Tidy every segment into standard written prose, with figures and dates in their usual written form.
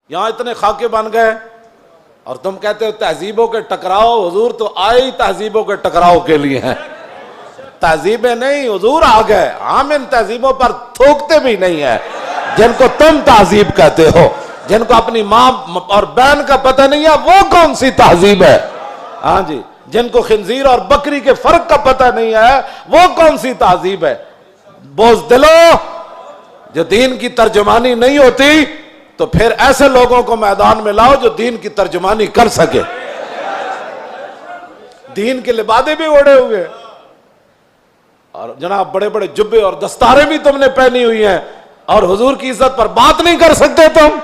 یہاں اتنے خاکے بن گئے اور تم کہتے ہو تہذیبوں کے ٹکراؤ. حضور تو آئے ہی تہذیبوں کے ٹکراؤ کے لیے ہیں. تہذیبیں نہیں، حضور آ گئے. ہم ان تہذیبوں پر تھوکتے بھی نہیں ہیں جن کو تم تہذیب کہتے ہو. جن کو اپنی ماں اور بہن کا پتہ نہیں ہے وہ کون سی تہذیب ہے؟ ہاں جی. جن کو خنزیر اور بکری کے فرق کا پتہ نہیں ہے وہ کون سی تہذیب ہے؟ بزدلو، جو دین کی ترجمانی نہیں ہوتی تو پھر ایسے لوگوں کو میدان میں لاؤ جو دین کی ترجمانی کر سکے. دین کے لبادے بھی اوڑے ہوئے اور جناب بڑے بڑے جبے اور دستاریں بھی تم نے پہنی ہوئی ہیں اور حضور کی عزت پر بات نہیں کر سکتے تم.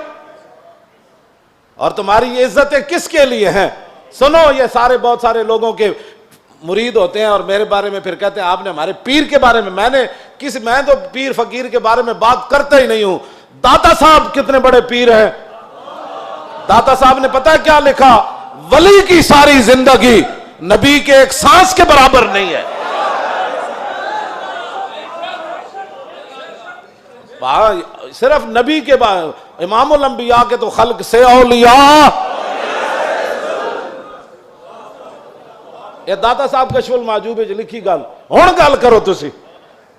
اور تمہاری یہ عزتیں کس کے لیے ہیں؟ سنو، یہ سارے بہت سارے لوگوں کے مرید ہوتے ہیں اور میرے بارے میں پھر کہتے ہیں آپ نے ہمارے پیر کے بارے میں. میں تو پیر فقیر کے بارے میں بات کرتا ہی نہیں ہوں. داتا صاحب کتنے بڑے پیر ہیں. داتا صاحب نے پتہ ہے کیا لکھا؟ ولی کی ساری زندگی نبی کے ایک سانس کے برابر نہیں ہے. صرف نبی کے امام الانبیاء کے تو خلق سے اولیاء. یہ داتا صاحب کشف المحجوب وچ لکھی گل ہن گل کرو تسی.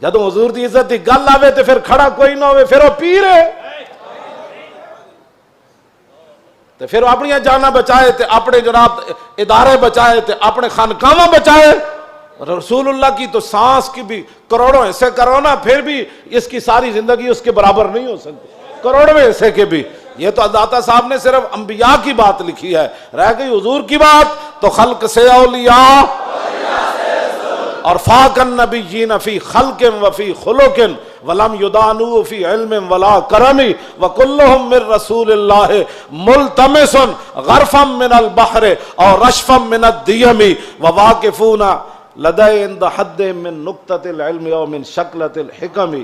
جدوں حضور دی عزت دی گل آوے تے پھر کھڑا کوئی نہ ہوئے پھر وہ پیر ہے. تے پھر اپنی جاناں بچائے تے اپنے جناب ادارے بچائے تے اپنے خانقاہاں بچائے. رسول اللہ کی تو سانس کی بھی کروڑوں حصے کرو نا پھر بھی اس کی ساری زندگی اس کے برابر نہیں ہو سکتی. کروڑویں حصے کے بھی. یہ تو داتا صاحب نے صرف انبیاء کی بات لکھی ہے. رہ گئی حضور کی بات تو خلق سے اولیاء اور فاق النبیین فی خلق وفی خلق ولم یدانو فی علم ولا کرم وکلہم من رسول اللہ ملتمس غرفا من البحر اور رشفا من الدیم وواقفون لدے عند حد من نقطۃ العلم و من شکلۃ الحکم.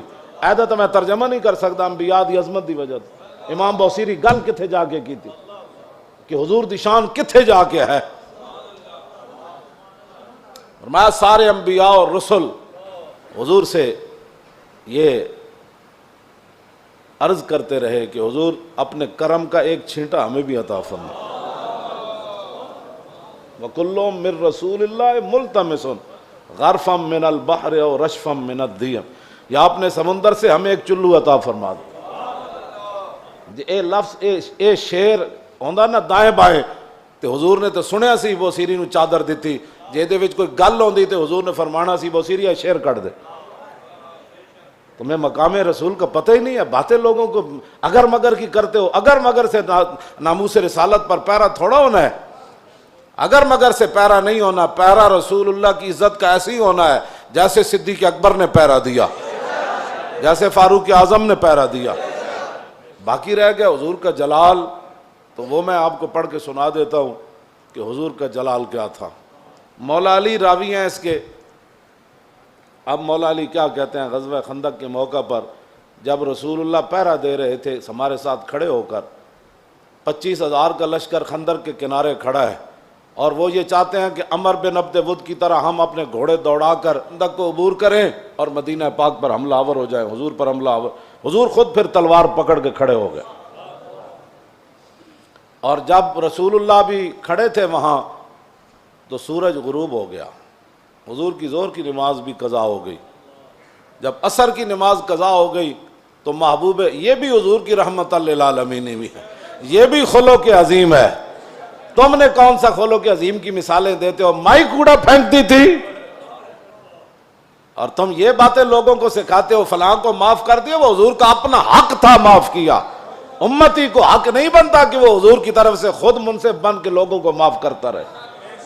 ایدہ تو میں ترجمہ نہیں کر سکتا انبیاء دی عظمت دی وجہ. امام بوسیری گل کتھے جا کے کی تھی کہ حضور دی شان کتھے جا کے ہے. میں سارے انبیاء اور رسل حضور سے یہ عرض کرتے رہے کہ حضور اپنے کرم کا ایک چھینٹا ہمیں بھی عطا فرما. وَكُلُّهُم مِّن رَّسُولِ اللَّهِ مُلْتَمِسٌ غَرْفًا مِّنَ الْبَحْرِ اور رَشْفًا مِّنَ الدِّيَمِ. یا اپنے سمندر سے ہمیں ایک چلو عطا فرما دے. اے لفظ اے شیر ہوندا نا دائیں بائیں تے حضور نے تو سنیا سی وہ سیری نو چادر دیتی جے دے وچ کوئی گل ہوندی تے حضور نے فرمانا سی وہ سیری شیر کٹ دے. تمہیں مقام رسول کا پتہ ہی نہیں ہے. باتیں لوگوں کو اگر مگر کی کرتے ہو. اگر مگر سے ناموس رسالت پر پیرا تھوڑا ہونا ہے. اگر مگر سے پیرا نہیں ہونا. پیرا رسول اللہ کی عزت کا ایسے ہی ہونا ہے جیسے صدیق اکبر نے پیرا دیا، جیسے فاروق اعظم نے پیرا دیا. باقی رہ گیا حضور کا جلال تو وہ میں آپ کو پڑھ کے سنا دیتا ہوں کہ حضور کا جلال کیا تھا. مولا علی راوی ہیں اس کے. اب مولا علی کیا کہتے ہیں، غزوہ خندق کے موقع پر جب رسول اللہ پہرا دے رہے تھے ہمارے ساتھ کھڑے ہو کر، 25,000 کا لشکر خندق کے کنارے کھڑا ہے اور وہ یہ چاہتے ہیں کہ عمر بن عبد ود کی طرح ہم اپنے گھوڑے دوڑا کر خندق کو عبور کریں اور مدینہ پاک پر حملہ آور ہو جائیں، حضور پر حملہ آور. حضور خود پھر تلوار پکڑ کے کھڑے ہو گئے. اور جب رسول اللہ بھی کھڑے تھے وہاں تو سورج غروب ہو گیا. حضور کی ظہر کی نماز بھی قضا ہو گئی. جب عصر کی نماز قضا ہو گئی تو محبوب، یہ بھی حضور کی رحمت للعالمین بھی ہے، یہ بھی خلق عظیم ہے. تم نے کون سا خلق عظیم کی مثالیں دیتے ہو؟ مائی کوڑا پھینکتی تھی اور تم یہ باتیں لوگوں کو سکھاتے ہو فلاں کو معاف کر دیا. وہ حضور کا اپنا حق تھا معاف کیا. امتی کو حق نہیں بنتا کہ وہ حضور کی طرف سے خود منصف بن کے لوگوں کو معاف کرتا رہے.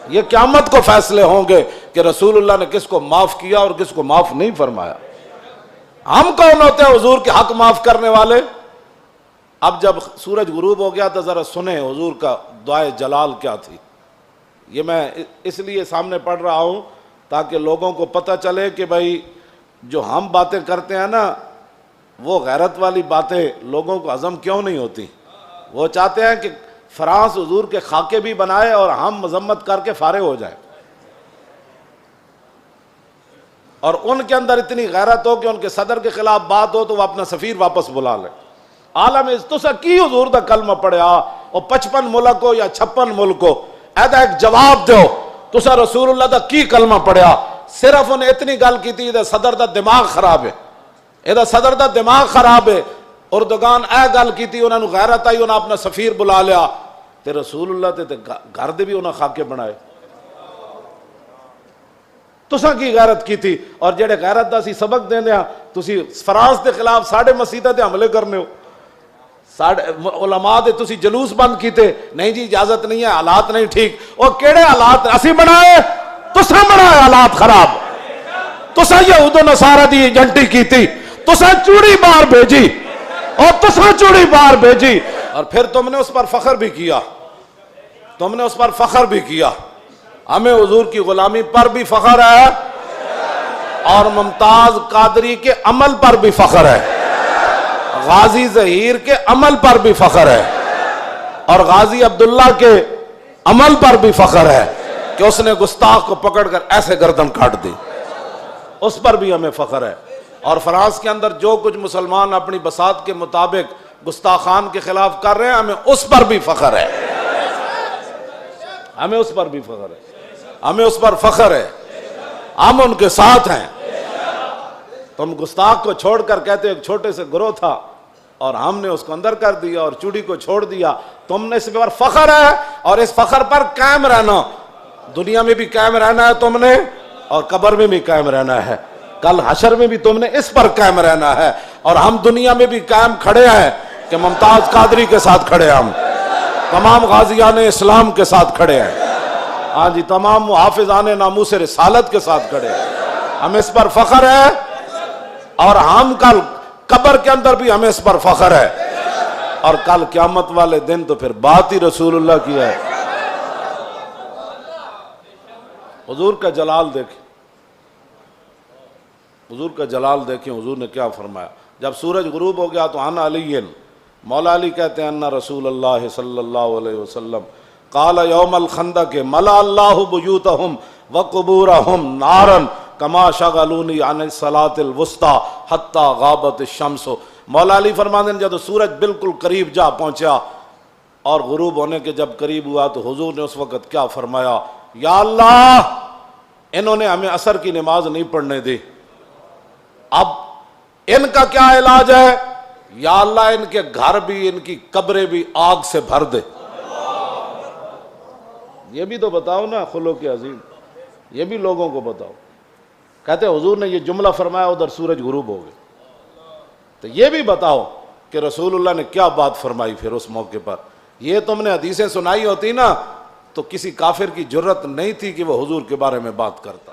یہ قیامت کو فیصلے ہوں گے کہ رسول اللہ نے کس کو معاف کیا اور کس کو معاف نہیں فرمایا. ہم کون ہوتے ہیں حضور کے حق معاف کرنے والے؟ اب جب سورج غروب ہو گیا تو ذرا سنیں حضور کا دعائے جلال کیا تھی. یہ میں اس لیے سامنے پڑھ رہا ہوں تاکہ لوگوں کو پتہ چلے کہ بھائی جو ہم باتیں کرتے ہیں نا وہ غیرت والی باتیں لوگوں کو ہضم کیوں نہیں ہوتی. وہ چاہتے ہیں کہ فرانس حضور کے خاکے بھی بنائے اور ہم مذمت کر کے فارغ ہو جائیں، اور ان کے اندر اتنی غیرت ہو کہ ان کے صدر کے خلاف بات ہو تو وہ اپنا سفیر واپس بلا لیں. عالم تسا کی حضور دا کلمہ پڑھیا اور 55 ملک ہو یا 56 ملک ہو، ایدا ایک جواب دو تسا رسول اللہ دا کی کلمہ پڑھیا؟ صرف انہیں اتنی گل کی تھی صدر دا دماغ خراب ہے، یہ صدر دا دماغ خراب ہے۔ اردگان اے گل کی تھی، انہوں نے غیرت آئی، انہوں نے اپنا سفیر بلا لیا تے رسول اللہ تے گھر دے بھی انہوں نے خاکے بنائے۔ تساں کی غیرت کی تھی؟ اور جڑے غیرت دا سی سبق دیندے ہاں، تسی فرانس دے خلاف ساڑھے مسیطہ تے حملے کرنے ہو، علماء دے تسی جلوس بند کیتے، نہیں جی اجازت نہیں ہے، حالات نہیں ٹھیک۔ اور کیڑے حالات اسی بنائے؟ تساں بنائے حالات خراب، تساں یہود و نصارہ دی ایجنٹی کیتی، تساں چوڑی بار بھیجی اور تساں چوڑی بار بھیجی، اور پھر تم نے اس پر فخر بھی کیا، تم نے اس پر فخر بھی کیا۔ ہمیں حضور کی غلامی پر بھی فخر ہے اور ممتاز قادری کے عمل پر بھی فخر ہے، غازی ظہیر کے عمل پر بھی فخر ہے، اور غازی عبداللہ کے عمل پر بھی فخر ہے کہ اس نے گستاخ کو پکڑ کر ایسے گردن کاٹ دی، اس پر بھی ہمیں فخر ہے۔ اور فرانس کے اندر جو کچھ مسلمان اپنی بساط کے مطابق گستاخان کے خلاف کر رہے ہیں، ہمیں اس پر بھی فخر ہے، ہمیں اس پر بھی فخر ہے، ہمیں اس پر فخر ہے، ہم ان کے ساتھ ہیں۔ تم گستاخ کو چھوڑ کر کہتے ایک چھوٹے سے گروہ تھا اور ہم نے اس کو اندر کر دیا اور چوڑی کو چھوڑ دیا، تم نے اس پر فخر ہے اور اس فخر پر قائم رہنا، دنیا میں بھی قائم رہنا ہے تم نے اور قبر میں بھی قائم رہنا ہے، کل حشر میں بھی تم نے اس پر قائم رہنا ہے۔ اور ہم دنیا میں بھی قائم کھڑے ہیں کہ ممتاز قادری کے ساتھ کھڑے ہیں، ہم تمام غازیان اسلام کے ساتھ کھڑے ہیں، ہاں جی تمام محافظان ناموس رسالت کے ساتھ کھڑے ہیں، ہمیں اس پر فخر ہے، اور ہم کل قبر کے اندر بھی ہمیں اس پر فخر ہے، اور کل قیامت والے دن تو پھر بات ہی رسول اللہ کی ہے۔ حضور کا جلال دیکھیں، حضور کا جلال دیکھیں، حضور نے کیا فرمایا جب سورج غروب ہو گیا تو ان علی، مولا علی کہتے ہیں ان رسول اللہ صلی اللہ علیہ وسلم قال یوم الخندق ملا اللہ بیوتہم وقبورہم نارا کما شغلونی عن الصلاۃ الوسطی حتی غابت الشمس۔ مولا علی فرماتے ہیں جب سورج بالکل قریب جا پہنچا اور غروب ہونے کے جب قریب ہوا تو حضور نے اس وقت کیا فرمایا؟ یا اللہ انہوں نے ہمیں عصر کی نماز نہیں پڑھنے دی، اب ان کا کیا علاج ہے؟ یا اللہ ان کے گھر بھی ان کی قبریں بھی آگ سے بھر دے۔ یہ بھی تو بتاؤ نا خلق عظیم، یہ بھی لوگوں کو بتاؤ۔ کہتے حضور نے یہ جملہ فرمایا ادھر سورج غروب ہو گئے، تو یہ بھی بتاؤ کہ رسول اللہ نے کیا بات فرمائی پھر اس موقع پر۔ یہ تم نے حدیثیں سنائی ہوتی نا تو کسی کافر کی جرت نہیں تھی کہ وہ حضور کے بارے میں بات کرتا۔